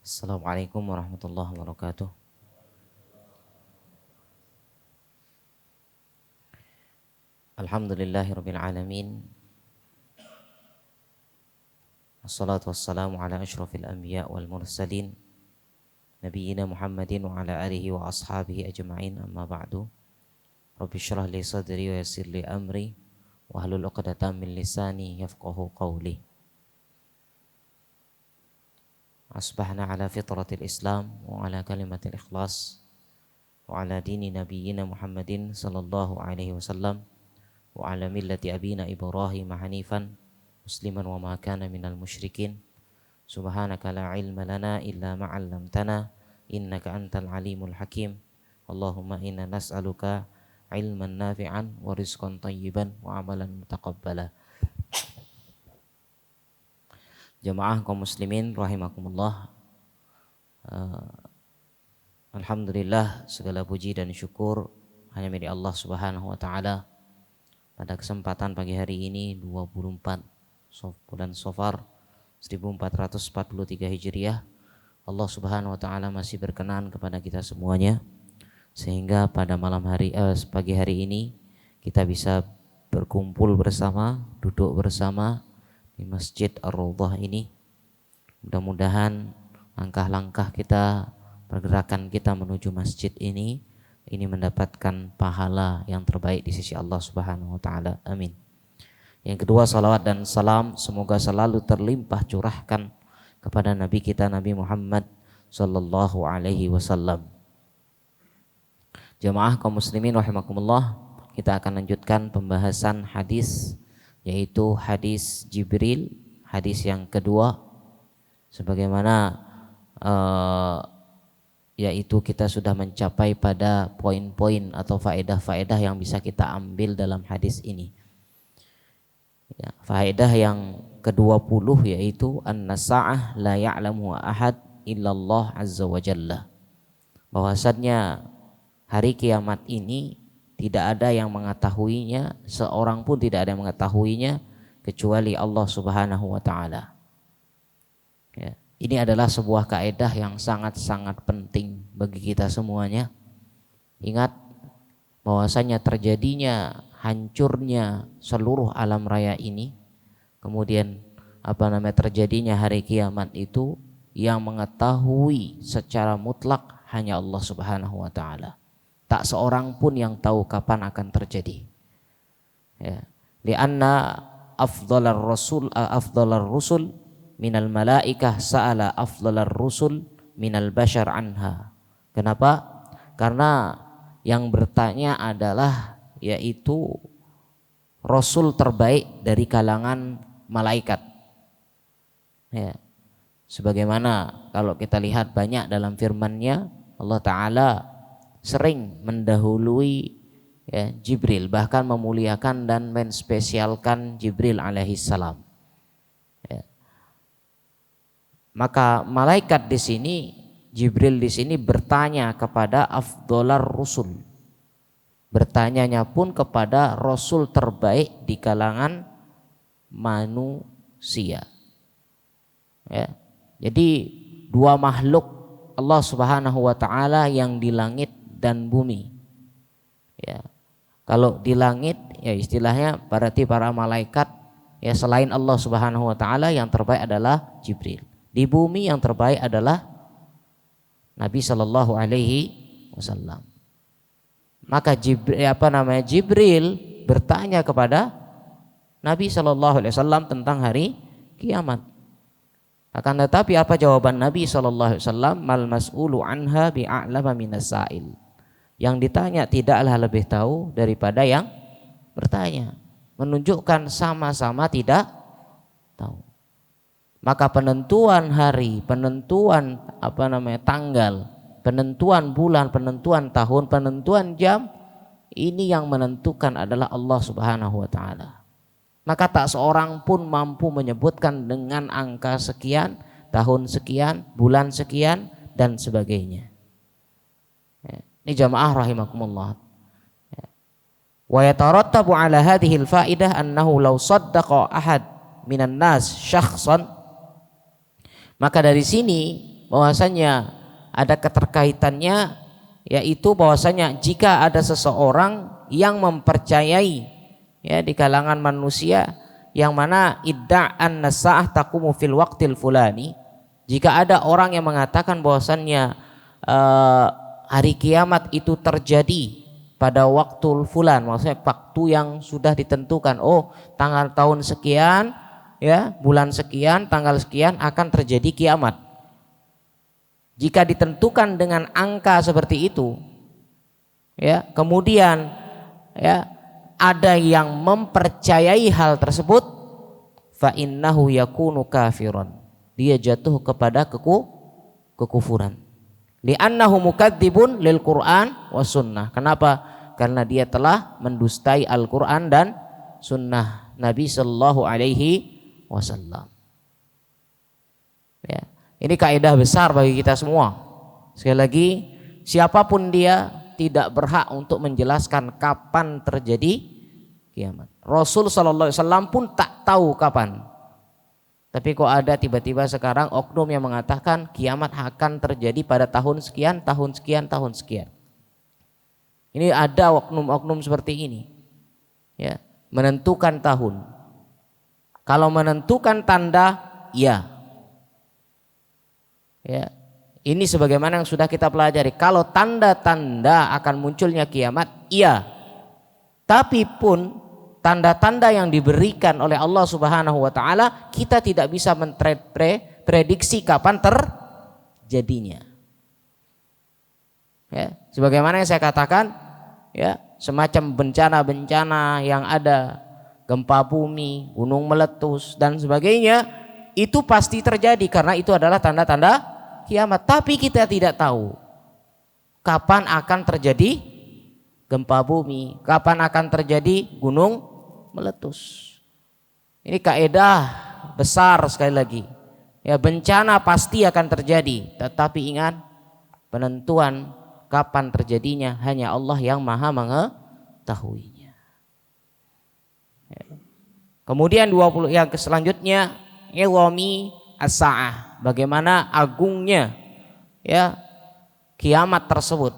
Assalamualaikum warahmatullahi wabarakatuh. Alhamdulillahirabbil alamin. Wassalatu wassalamu ala asyrafil anbiya wal mursalin nabiyyina Muhammadin wa ala alihi wa ashabihi ajma'in, amma ba'du. Rabbi shrah li sadri wa yassir li amri wa hlul 'uqdatam min lisani yafqahu qawli. Asbahna ala fitratil Islam wa ala kalimatil ikhlas wa ala dini nabiyyina Muhammadin sallallahu alaihi wasallam wa ala millati abina Ibrahim hanifan musliman wa ma kana minal musyrikin. Subhanaka la ilma lana illa ma 'allamtana innaka antal alimul hakim. Allahumma inna nas'aluka ilman nafi'an wa rizqan thayyiban wa amalan mutaqabbala. Jamaah kaum muslimin rahimakumullah. Alhamdulillah, segala puji dan syukur hanya milik Allah Subhanahu wa taala. Pada kesempatan pagi hari ini 24 bulan Safar 1443 Hijriah, Allah Subhanahu wa taala masih berkenan kepada kita semuanya sehingga pada pagi hari ini kita bisa berkumpul bersama, duduk bersama di Masjid Ar-Raudhah ini. Mudah-mudahan langkah-langkah kita, pergerakan kita menuju masjid ini mendapatkan pahala yang terbaik di sisi Allah Subhanahu wa taala. Amin. Yang kedua, salawat dan salam semoga selalu terlimpah curahkan kepada Nabi kita Nabi Muhammad sallallahu alaihi wasallam. Jamaah kaum muslimin rahimakumullah, kita akan lanjutkan pembahasan hadis, yaitu hadis Jibril, hadis yang kedua, sebagaimana yaitu kita sudah mencapai pada poin-poin atau faedah-faedah yang bisa kita ambil dalam hadis ini. Ya, faedah yang ke-20 yaitu an-nasa'ah la ya'lamu ahad illallah azza wa jalla. Bahwasannya hari kiamat ini tidak ada yang mengetahuinya, seorang pun tidak ada yang mengetahuinya kecuali Allah Subhanahu wa taala. Ya, ini adalah sebuah kaidah yang sangat-sangat penting bagi kita semuanya. Ingat bahwasanya terjadinya hancurnya seluruh alam raya ini, kemudian terjadinya hari kiamat itu yang mengetahui secara mutlak hanya Allah Subhanahu wa taala. Tak seorang pun yang tahu kapan akan terjadi. Ya. Lianna afdalar rusul minal malaikah sa'ala afdalar rusul minal bashar anha. Kenapa? Karena yang bertanya adalah yaitu rasul terbaik dari kalangan malaikat. Ya. Sebagaimana kalau kita lihat banyak dalam firman-Nya, Allah Ta'ala sering mendahului Jibril, bahkan memuliakan dan menspesialkan Jibril alaihissalam. Ya. Maka malaikat di sini, Jibril di sini bertanya kepada afdalar rusul. Bertanyanya pun kepada rasul terbaik di kalangan manusia. Ya. Jadi dua makhluk Allah Subhanahu wa taala yang di langit dan bumi. Ya. Kalau di langit ya istilahnya berarti para malaikat ya selain Allah Subhanahu wa taala yang terbaik adalah Jibril. Di bumi yang terbaik adalah Nabi sallallahu alaihi wasallam. Maka Jibril bertanya kepada Nabi sallallahu alaihi wasallam tentang hari kiamat. Akan tetapi apa jawaban Nabi sallallahu alaihi wasallam? Mal mas'ulu anha bi'a'lama minas sa'il. Yang ditanya tidaklah lebih tahu daripada yang bertanya, menunjukkan sama-sama tidak tahu. Maka penentuan hari, penentuan tanggal, penentuan bulan, penentuan tahun, penentuan jam, ini yang menentukan adalah Allah Subhanahu wa taala. Maka tak seorang pun mampu menyebutkan dengan angka sekian, tahun sekian, bulan sekian dan sebagainya. Ini jamaah rahimakumullah. Wa yatarattabu ala hadhihi al-fa'idah annahu law saddaqa ahad minan nas syakhsan, maka dari sini bahwasanya ada keterkaitannya, yaitu bahwasanya jika ada seseorang yang mempercayai ya di kalangan manusia yang mana idda'an nasa'ah taqumu fil waqtil fulani, jika ada orang yang mengatakan bahwasannya hari kiamat itu terjadi pada waktu fulan, maksudnya waktu yang sudah ditentukan, oh tanggal tahun sekian ya, bulan sekian, tanggal sekian akan terjadi kiamat. Jika ditentukan dengan angka seperti itu ya, kemudian ya ada yang mempercayai hal tersebut, fa innahu yakunu kafiran, dia jatuh kepada kekufuran. Li'annahu mukadzibun lil Qur'an was sunnah. Kenapa? Karena dia telah mendustai Al-Qur'an dan sunnah Nabi sallallahu alaihi wasallam. Ya, ini kaidah besar bagi kita semua. Sekali lagi, siapapun dia tidak berhak untuk menjelaskan kapan terjadi kiamat. Rasul sallallahu alaihi wasallam pun tak tahu kapan. Tapi kok ada tiba-tiba sekarang oknum yang mengatakan kiamat akan terjadi pada tahun sekian, tahun sekian, tahun sekian. Ini ada oknum-oknum seperti ini. Ya, menentukan tahun. Kalau menentukan tanda, ya. Ya. Ini sebagaimana yang sudah kita pelajari. Kalau tanda-tanda akan munculnya kiamat, iya. Tapi pun tanda-tanda yang diberikan oleh Allah Subhanahu wa taala kita tidak bisa memprediksi kapan terjadinya. Ya, sebagaimana yang saya katakan, ya, semacam bencana-bencana yang ada, gempa bumi, gunung meletus dan sebagainya, itu pasti terjadi karena itu adalah tanda-tanda kiamat. Tapi kita tidak tahu kapan akan terjadi gempa bumi, kapan akan terjadi gunung meletus. Ini kaidah besar sekali lagi. Ya, bencana pasti akan terjadi, tetapi ingat, penentuan kapan terjadinya hanya Allah yang Maha mengetahuinya. Ya. Kemudian 20 yang selanjutnya, iwami as-sa'ah, bagaimana agungnya ya kiamat tersebut.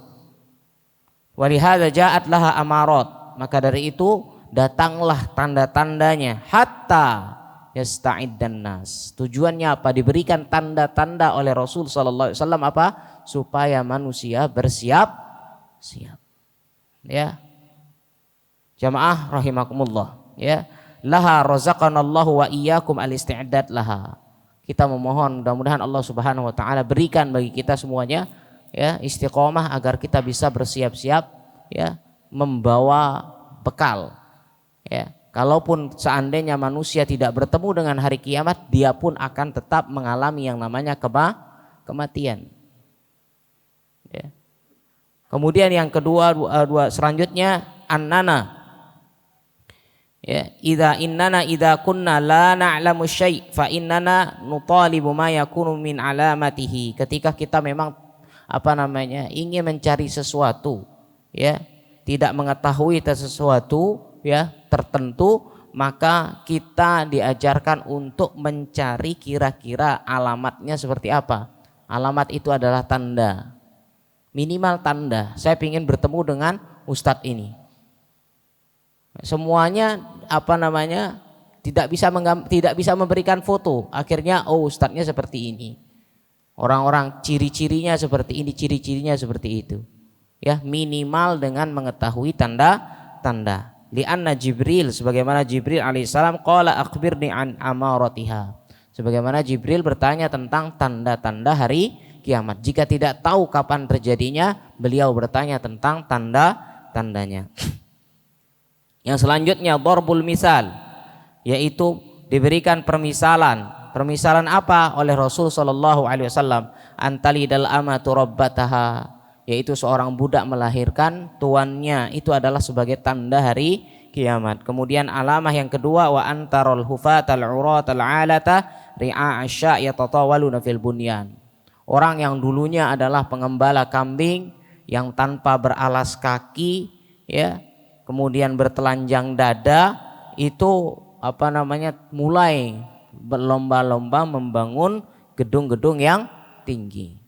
Walihada ja'at laha amarat, maka dari itu datanglah tanda-tandanya, hatta yasta'iddan nas. Tujuannya apa? Diberikan tanda-tanda oleh Rasul sallallahu alaihi wasallam apa? Supaya manusia bersiap-siap. Ya. Jamaah rahimakumullah, ya. Laha razaqanallahu wa iyyakum al-isti'dad laha. Kita memohon mudah-mudahan Allah Subhanahu wa taala berikan bagi kita semuanya ya istiqomah agar kita bisa bersiap-siap ya membawa bekal. Ya, kalaupun seandainya manusia tidak bertemu dengan hari kiamat, dia pun akan tetap mengalami yang namanya kematian. Ya. Kemudian yang kedua selanjutnya annana. Ya, idza kunna la na'lamu syai' fa innana nutalibu ma yakunu min alamatihi. Ketika kita memang ingin mencari sesuatu, ya, tidak mengetahui sesuatu ya tertentu, maka kita diajarkan untuk mencari kira-kira alamatnya seperti apa. Alamat itu adalah tanda, minimal tanda. Saya ingin bertemu dengan ustadz ini. Semuanya tidak bisa memberikan foto. Akhirnya ustadznya seperti ini. Orang-orang ciri-cirinya seperti ini, ciri-cirinya seperti itu. Ya, minimal dengan mengetahui tanda-tanda. Li'anna Jibril, sebagaimana Jibril alaihissalam qala akhbirni an amaratiha. Sebagaimana Jibril bertanya tentang tanda-tanda hari kiamat. Jika tidak tahu kapan terjadinya, beliau bertanya tentang tanda-tandanya. Yang selanjutnya darbul misal, yaitu diberikan permisalan. Permisalan apa oleh Rasul sallallahu alaihi wasallam? Antalidal amatu rabbataha, yaitu seorang budak melahirkan tuannya, itu adalah sebagai tanda hari kiamat. Kemudian alamah yang kedua, wa antarul hufatal uratal alata ri'a asya yatatawaluna fil bunyan. Orang yang dulunya adalah pengembala kambing yang tanpa beralas kaki, ya, kemudian bertelanjang dada, itu mulai berlomba-lomba membangun gedung-gedung yang tinggi.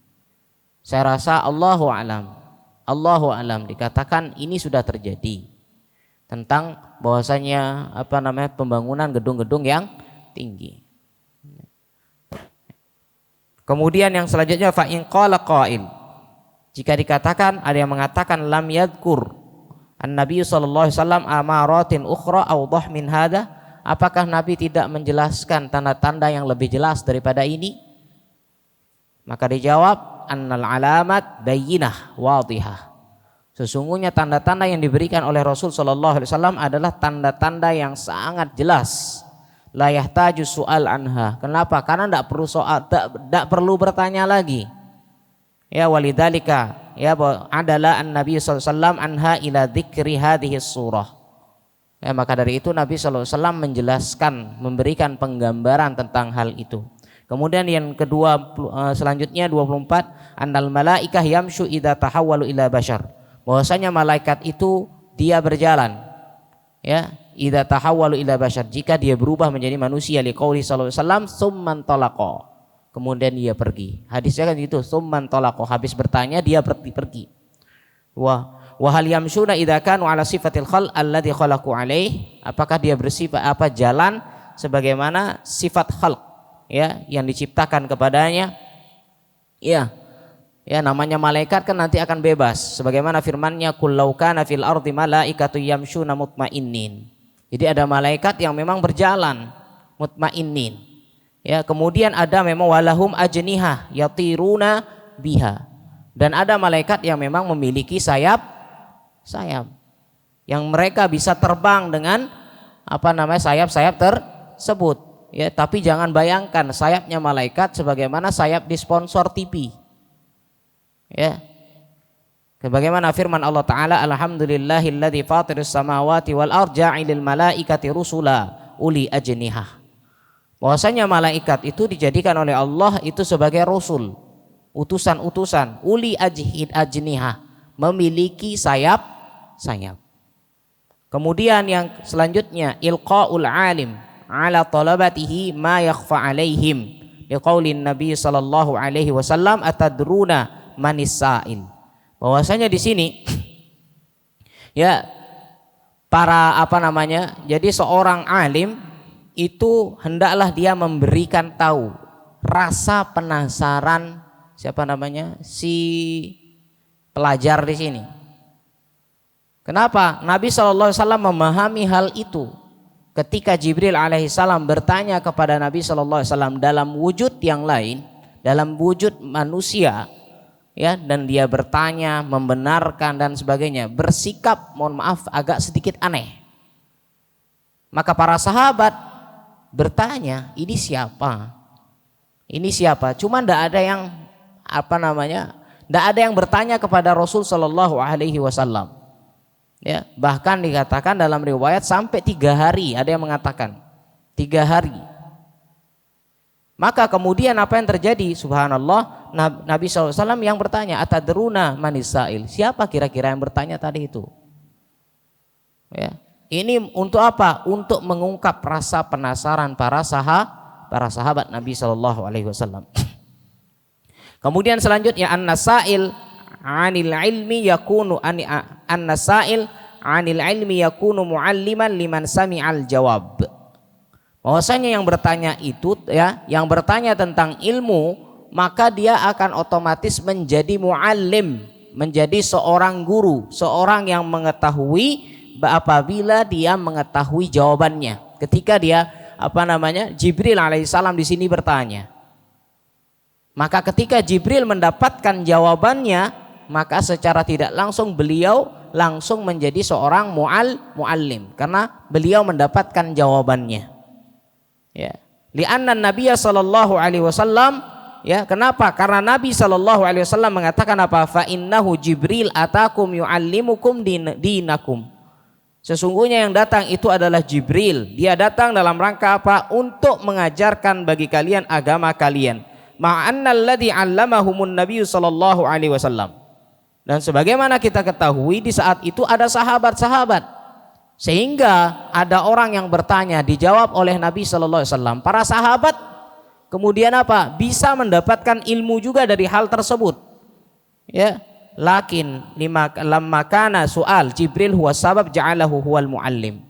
Saya rasa Allahu a'lam dikatakan ini sudah terjadi tentang bahwasanya pembangunan gedung-gedung yang tinggi. Kemudian yang selanjutnya fa in qala qail, jika dikatakan ada yang mengatakan lam yadhkur an-nabi sallallahu alaihi wasallam amaratin ukhra awdah min hada, apakah Nabi tidak menjelaskan tanda-tanda yang lebih jelas daripada ini? Maka dijawab annal alamat bayyinah wadihah. Sesungguhnya tanda-tanda yang diberikan oleh Rasul sallallahu alaihi wasallam adalah tanda-tanda yang sangat jelas. La yahtaju su'al anha. Kenapa? Karena tidak perlu tidak perlu bertanya lagi. Ya walidzalika ya adalah an-nabi sallallahu alaihi wasallam anha ila dzikri hadhihi surah. Ya, maka dari itu Nabi sallallahu alaihi wasallam menjelaskan, memberikan penggambaran tentang hal itu. Kemudian yang kedua selanjutnya 24, annal malaikah yamshu idza tahawwalu ila bashar. Bahwasanya malaikat itu dia berjalan ya idza tahawwalu ila bashar, jika dia berubah menjadi manusia, liqauli sallallahu alaihi wasallam summan talaqa, kemudian dia pergi. Hadisnya kan gitu, summan talaqa, habis bertanya dia pergi. Wa hal yamshuna idza kanu ala sifatil khal alladhi khalaqu alaih, apakah dia bersifat jalan sebagaimana sifat khalq ya yang diciptakan kepadanya. Ya namanya malaikat kan nanti akan bebas sebagaimana firman-Nya qul law kana fil ardi malaikatu yamshuna mutmainnin. Jadi ada malaikat yang memang berjalan mutmainnin. Ya, kemudian ada memang walahum ajnihah yatiruna biha. Dan ada malaikat yang memang memiliki sayap yang mereka bisa terbang dengan sayap-sayap tersebut. Ya, tapi jangan bayangkan sayapnya malaikat sebagaimana sayap di sponsor TV. Ya. Sebagaimana firman Allah Ta'ala, alhamdulillahilladzi fatirus samawati wal ardi ja'ilil malaikati rusula uli ajnihah. Bahwasanya malaikat itu dijadikan oleh Allah itu sebagai rasul, utusan-utusan, uli ajnihah, memiliki sayap. Kemudian yang selanjutnya ilqaul alim ala talabatihi ma yakhfa alaihim, liqaulin nabi sallallahu alaihi wasallam atadruna manis sa'il. Bahwasanya di sini ya jadi seorang alim itu hendaklah dia memberikan tahu rasa penasaran si pelajar di sini. Kenapa? Nabi sallallahu alaihi wasallam memahami hal itu ketika Jibril alaihissalam bertanya kepada Nabi sallallahu alaihi wasallam dalam wujud yang lain, dalam wujud manusia. Ya, dan dia bertanya, membenarkan dan sebagainya, bersikap mohon maaf agak sedikit aneh. Maka para sahabat bertanya, ini siapa? Cuma tidak ada yang tidak ada yang bertanya kepada Rasul sallallahu alaihi wasallam. Ya, bahkan dikatakan dalam riwayat sampai 3 hari, ada yang mengatakan 3 hari. Maka kemudian apa yang terjadi? Subhanallah, Nabi SAW yang bertanya, atadruna manis sa'il, siapa kira-kira yang bertanya tadi itu? Ya, ini untuk apa? Untuk mengungkap rasa penasaran para sahabat Nabi SAW. Kemudian selanjutnya an-nasail anil ilmi yakunu an-nasail anil ilmi yakunu mualliman liman sami'al jawab. Bahwasanya yang bertanya itu ya, yang bertanya tentang ilmu, maka dia akan otomatis menjadi muallim, menjadi seorang guru, seorang yang mengetahui apabila dia mengetahui jawabannya. Ketika dia Jibril alaihissalam di sini bertanya, maka ketika Jibril mendapatkan jawabannya, maka secara tidak langsung beliau langsung menjadi seorang muallim karena beliau mendapatkan jawabannya. Ya, li'anna Nabiya sallallahu alaihi wasallam, ya, kenapa? Karena Nabi sallallahu alaihi wasallam mengatakan apa? Fa innahu Jibril atakum yuallimukum dinakum. Sesungguhnya yang datang itu adalah Jibril. Dia datang dalam rangka apa? Untuk mengajarkan bagi kalian agama kalian. Ma'annal ladzi 'allamahumun Nabiy sallallahu alaihi wasallam. Dan sebagaimana kita ketahui di saat itu ada sahabat-sahabat. Sehingga ada orang yang bertanya, dijawab oleh Nabi sallallahu alaihi wasallam. Para sahabat kemudian apa? Bisa mendapatkan ilmu juga dari hal tersebut. Ya, lakin lamma kana soal Jibril huwa sabab ja'alahu huwal muallim.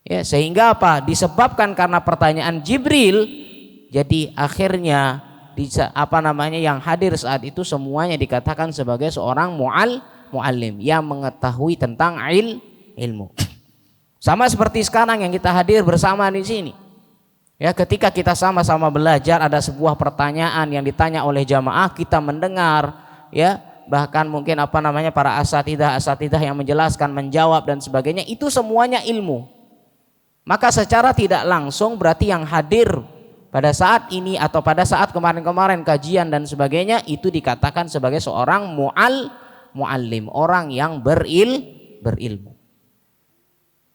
Ya, sehingga apa? Disebabkan karena pertanyaan Jibril, jadi akhirnya yang hadir saat itu semuanya dikatakan sebagai seorang muallim yang mengetahui tentang ilmu. Sama seperti sekarang yang kita hadir bersama di sini. Ya, ketika kita sama-sama belajar, ada sebuah pertanyaan yang ditanya oleh jamaah, kita mendengar, ya, bahkan mungkin para asatidah yang menjelaskan, menjawab dan sebagainya, itu semuanya ilmu. Maka secara tidak langsung berarti yang hadir pada saat ini atau pada saat kemarin-kemarin kajian dan sebagainya itu dikatakan sebagai seorang muallim, orang yang berilmu.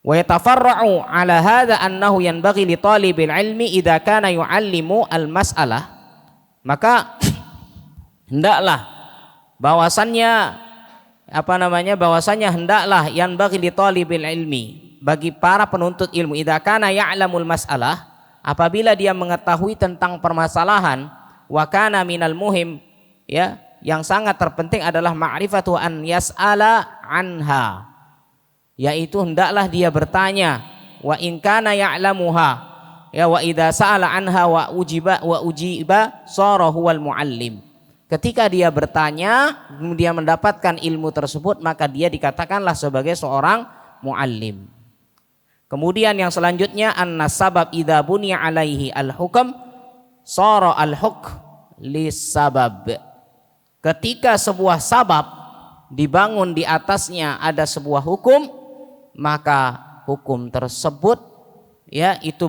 Wa yatafarra'u 'ala hadza annahu yanbaghi li talibil ilmi idza kana yu'allimu al-mas'alah. Maka hendaklah bahwasannya hendaklah yanbaghi li talibil ilmi, bagi para penuntut ilmu, idza kana ya'lamul mas'alah, apabila dia mengetahui tentang permasalahan, wa kana minal muhim, ya, yang sangat terpenting adalah ma'rifatu an yas'ala anha, yaitu hendaklah dia bertanya, wa in kana ya'lamuha, ya, wa idza sa'ala anha wa ujiba sara huwal muallim. Ketika dia bertanya kemudian mendapatkan ilmu tersebut, maka dia dikatakanlah sebagai seorang muallim. Kemudian yang selanjutnya, an-nasabab idza buniya alaihi al-hukm sara al-hukm lis-sabab. Ketika sebuah sabab dibangun di atasnya ada sebuah hukum, maka hukum tersebut, ya, itu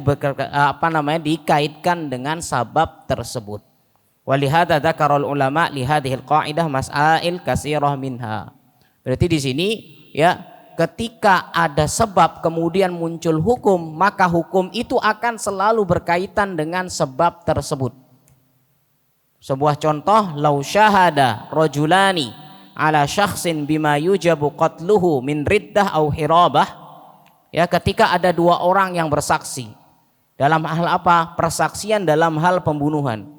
dikaitkan dengan sabab tersebut. Walihada dzakarul ulama li hadhil qaidah masail katsirah minha. Berarti di sini, ya, ketika ada sebab kemudian muncul hukum, maka hukum itu akan selalu berkaitan dengan sebab tersebut. Sebuah contoh, lau syahada rajulani ala syakhsin bima yujabu qatluhu min riddah au hirabah. Ya, ketika ada dua orang yang bersaksi dalam hal apa? Persaksian dalam hal pembunuhan.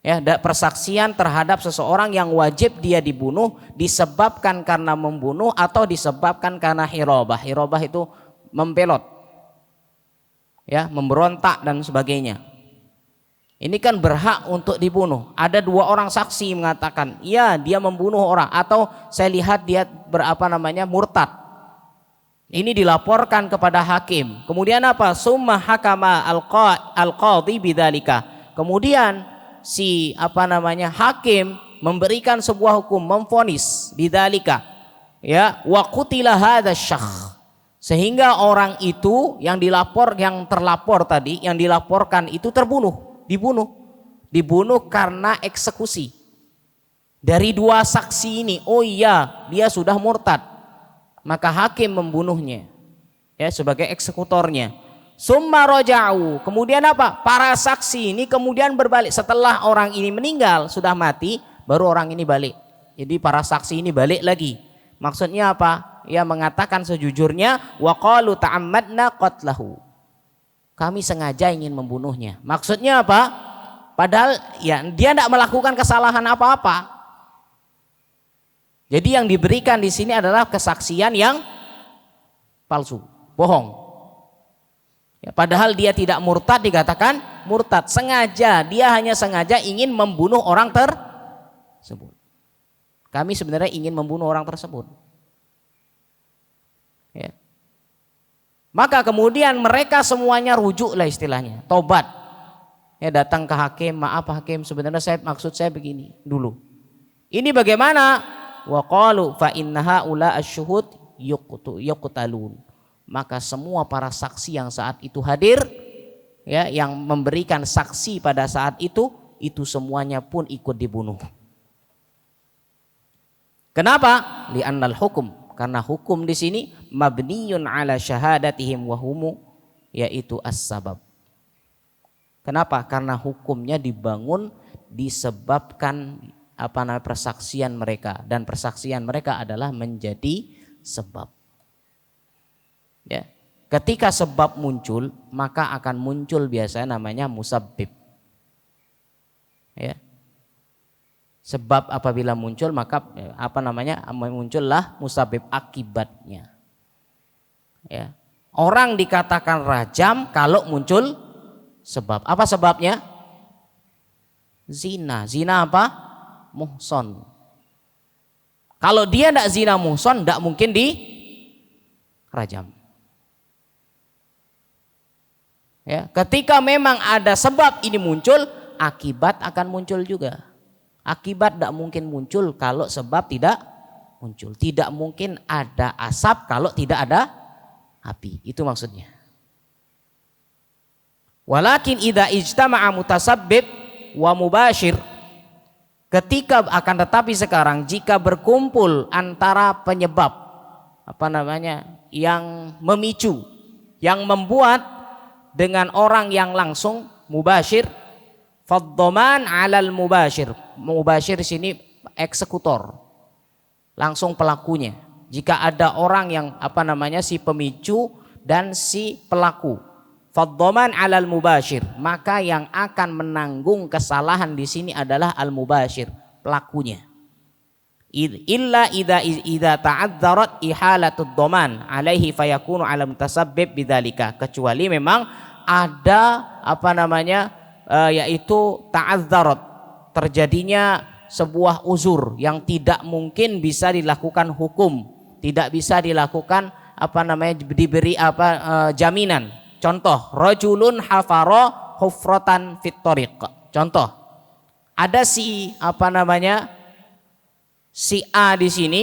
Ya, persaksian terhadap seseorang yang wajib dia dibunuh disebabkan karena membunuh atau disebabkan karena hirabah. Hirabah itu membelot, ya, memberontak dan sebagainya. Ini kan berhak untuk dibunuh. Ada dua orang saksi mengatakan, ya, dia membunuh orang, atau saya lihat dia murtad. Ini dilaporkan kepada hakim. Kemudian apa? Summa hakama al-qadhi bidzalika. Kemudian si hakim memberikan sebuah hukum, memvonis bidzalika, ya, wa qutila hadzal syakh, sehingga orang itu yang dilaporkan itu dibunuh karena eksekusi dari dua saksi ini. Oh iya, dia sudah murtad, maka hakim membunuhnya, ya, sebagai eksekutornya. Summa raja'u, kemudian apa? Para saksi ini kemudian berbalik setelah orang ini meninggal, sudah mati, baru orang ini balik. Jadi para saksi ini balik lagi. Maksudnya apa? Ya, mengatakan sejujurnya, wa qalu ta'ammadna qatlahu. Kami sengaja ingin membunuhnya. Maksudnya apa? Padahal ya dia tidak melakukan kesalahan apa-apa. Jadi yang diberikan di sini adalah kesaksian yang palsu, bohong. Ya, padahal dia tidak murtad dikatakan murtad, dia hanya sengaja ingin membunuh orang tersebut. Kami sebenarnya ingin membunuh orang tersebut. Ya. Maka kemudian mereka semuanya rujuklah istilahnya, tobat. Ya, datang ke hakim, maaf hakim, sebenarnya maksud saya begini dulu. Ini bagaimana? Wa qalu fa innaha ula asyhud yuqtalun. Maka semua para saksi yang saat itu hadir, ya, yang memberikan saksi pada saat itu semuanya pun ikut dibunuh. Kenapa? Li'annal hukum, karena hukum di sini mabniyun ala syahadatihim wa humu, yaitu as-sabab. Kenapa? Karena hukumnya dibangun disebabkan persaksian mereka, dan persaksian mereka adalah menjadi sebab. Ya, ketika sebab muncul, maka akan muncul biasanya namanya musabbib. Ya. Sebab apabila muncul maka muncullah musabib akibatnya. Ya. Orang dikatakan rajam kalau muncul sebab. Apa sebabnya? Zina. Zina apa? Muhson. Kalau dia tidak zina muhson, tidak mungkin di rajam. Ya, ketika memang ada sebab ini muncul, akibat akan muncul juga. Akibat tidak mungkin muncul kalau sebab tidak muncul. Tidak mungkin ada asap kalau tidak ada api. Itu maksudnya. Walakin idza ijtama'a mutasabbib wa mubashir. Ketika akan tetapi sekarang jika berkumpul antara penyebab yang memicu, yang membuat dengan orang yang langsung mubashir, faddoman 'alal mubashir. Mubashir di sini eksekutor, langsung pelakunya. Jika ada orang yang si pemicu dan si pelaku, faddoman 'alal mubashir, maka yang akan menanggung kesalahan di sini adalah al mubashir, pelakunya. Illa idza ta'adzarat ihalatud dhaman alaihi fayakunu 'ala mutasabbib bidzalika, kecuali memang ada yaitu ta'adzarat, terjadinya sebuah uzur yang tidak mungkin bisa dilakukan hukum, tidak bisa dilakukan diberi jaminan. Contoh, rajulun hafara hufratan fit thariq. Contoh, ada si A di sini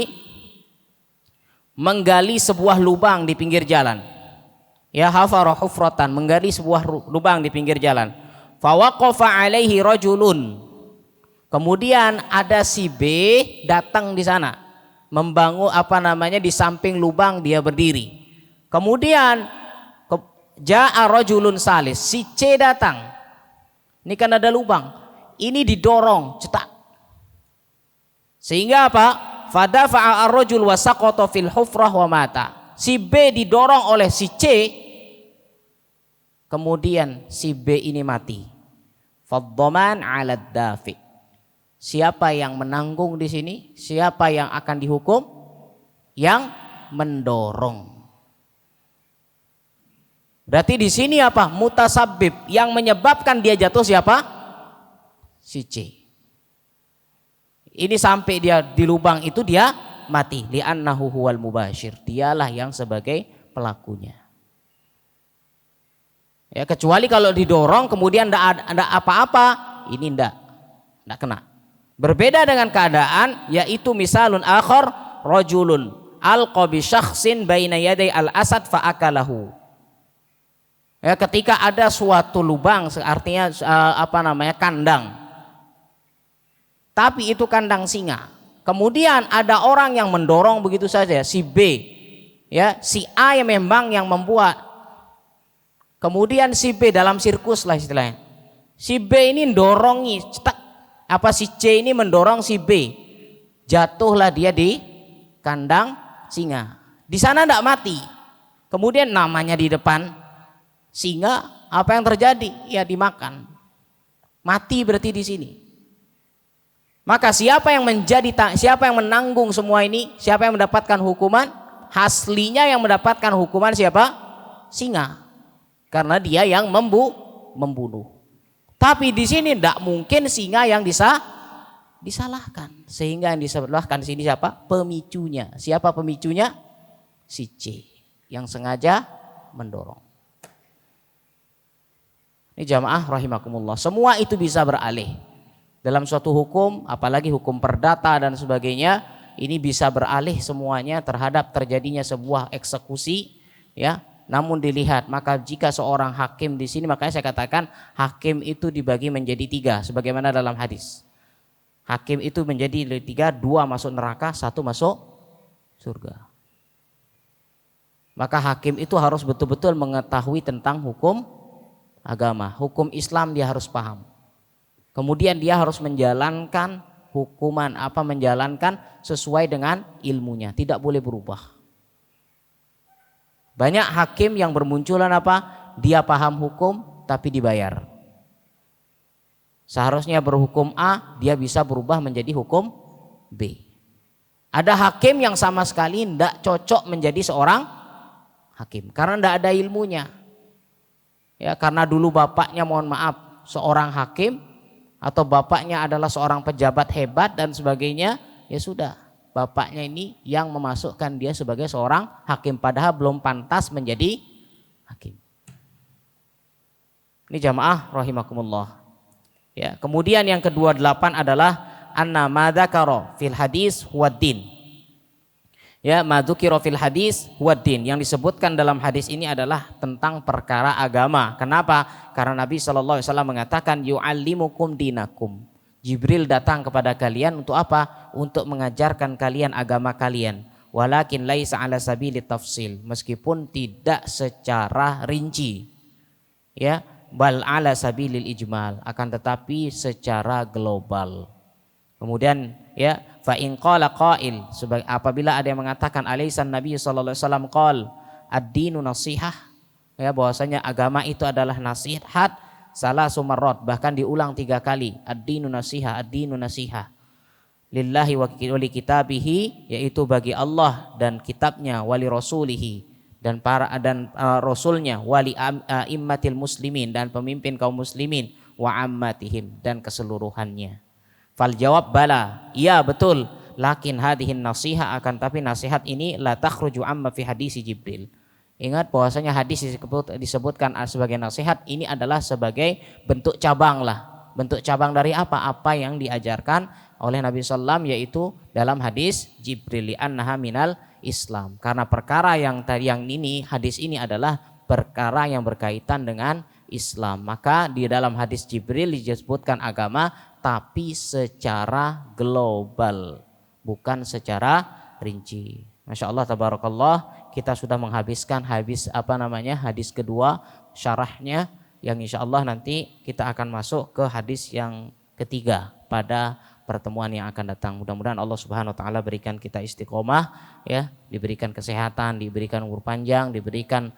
menggali sebuah lubang di pinggir jalan. Ya, hafara hufratan, menggali sebuah lubang di pinggir jalan. Fawaqafa alaihi rajulun. Kemudian ada si B datang di sana, membangun di samping lubang dia berdiri. Kemudian ja'a rajulun salis, si C datang. Ini kan ada lubang. Ini didorong, cetak. Sehingga apa? Fadafa'a ar-rajul wa saqata fil hufrah wa mata. Si B didorong oleh si C, kemudian si B ini mati. Faddaman 'ala dafi. Siapa yang menanggung di sini? Siapa yang akan dihukum? Yang mendorong. Berarti di sini apa? Mutasabbib, yang menyebabkan dia jatuh siapa? Si C. Ini sampai dia di lubang itu dia mati. Li'annahu huwal mubashir. Dialah yang sebagai pelakunya. Ya, kecuali kalau didorong kemudian tidak apa-apa, ini tidak kena. Berbeda dengan keadaan yaitu misalun akhar rajulun alqa bi syakhsin baina yaday al-asad fa akalahu. Ya, ketika ada suatu lubang, artinya kandang. Tapi itu kandang singa. Kemudian ada orang yang mendorong begitu saja, si B. Ya, si A yang memang yang membuat. Kemudian si B dalam sirkus lah istilahnya. Si B ini mendorong si C ini mendorong si B. Jatuhlah dia di kandang singa. Di sana tidak mati. Kemudian namanya di depan singa, apa yang terjadi? Ya dimakan. Mati berarti di sini. Maka siapa yang menanggung semua ini? Siapa yang mendapatkan hukuman? Aslinya yang mendapatkan hukuman siapa? Singa. Karena dia yang membunuh. Tapi di sini tidak mungkin singa yang disalahkan. Sehingga yang disalahkan di sini siapa? Pemicunya. Siapa pemicunya? Si C yang sengaja mendorong. Ini jamaah rahimakumullah. Semua itu bisa beralih. Dalam suatu hukum, apalagi hukum perdata dan sebagainya, ini bisa beralih semuanya terhadap terjadinya sebuah eksekusi, ya. Namun dilihat, maka jika seorang hakim di sini, makanya saya katakan hakim itu dibagi menjadi 3, sebagaimana dalam hadis. Hakim itu menjadi 3, 2 masuk neraka, 1 masuk surga. Maka hakim itu harus betul-betul mengetahui tentang hukum agama, hukum Islam dia harus paham. Kemudian dia harus menjalankan hukuman menjalankan sesuai dengan ilmunya, tidak boleh berubah. Banyak hakim yang bermunculan dia paham hukum tapi dibayar. Seharusnya berhukum A, dia bisa berubah menjadi hukum B. Ada hakim yang sama sekali tidak cocok menjadi seorang hakim karena tidak ada ilmunya. Ya, karena dulu bapaknya mohon maaf seorang hakim atau bapaknya adalah seorang pejabat hebat dan sebagainya, ya sudah, bapaknya ini yang memasukkan dia sebagai seorang hakim padahal belum pantas menjadi hakim. Ini jamaah rahimakumullah. Ya, kemudian yang ke-28 adalah anna ma dzakara fil hadis huwaddin. Ya, ma dzukira fil hadis huwaddin, yang disebutkan dalam hadis ini adalah tentang perkara agama. Kenapa? Karena Nabi SAW mengatakan yu'allimukum dinakum. Jibril datang kepada kalian untuk apa? Untuk mengajarkan kalian agama kalian. Walakin laisa ala sabili tafsil, meskipun tidak secara rinci. Ya, bal ala sabilil ijmal, akan tetapi secara global. Kemudian ya, fa in qala qail, apabila ada yang mengatakan alaisan Nabi sallallahu alaihi wasallam qol ad-dinu nasihah, ya bahwasanya agama itu adalah nasihat, salah sumarrat, bahkan diulang 3 kali, ad-dinu nasihah, ad-dinu nasihah. Lillahi wa li kitabihi, yaitu bagi Allah dan kitabnya, wali rasulihi, dan para rasulnya, wali immatil muslimin, dan pemimpin kaum muslimin, wa ammatihim, dan keseluruhannya. Fal jawab bala, iya betul, lakin hadihin nasiha, akan tapi nasihat ini la takhruju amma fi hadisi Jibril. Ingat bahwasanya hadis disebutkan sebagai nasihat ini adalah sebagai bentuk cabang lah. Bentuk cabang dari apa? Apa yang diajarkan oleh Nabi SAW, yaitu dalam hadis Jibril, li'annaha minal Islam, karena perkara yang ini, hadis ini adalah perkara yang berkaitan dengan Islam. Maka di dalam hadis Jibril disebutkan agama tapi secara global, bukan secara rinci. Masya Allah tabarakallah, kita sudah menghabiskan hadis kedua syarahnya, yang insya Allah nanti kita akan masuk ke hadis yang ketiga pada pertemuan yang akan datang. Mudah-mudahan Allah Subhanahu wa taala berikan kita istiqomah, ya, diberikan kesehatan, diberikan umur panjang, diberikan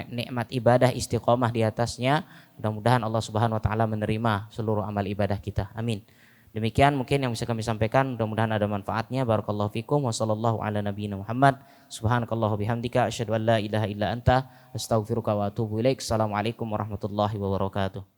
nikmat ibadah istiqomah di atasnya. Mudah-mudahan Allah Subhanahu wa taala menerima seluruh amal ibadah kita. Amin. Demikian mungkin yang bisa kami sampaikan, mudah-mudahan ada manfaatnya. Barakallahu fikum wa sallallahu ala nabiyina Muhammad. Subhanakallahu bihamdika asyhadu an la ilaha illa anta astaghfiruka wa atubu ilaik. Assalamualaikum warahmatullahi wabarakatuh.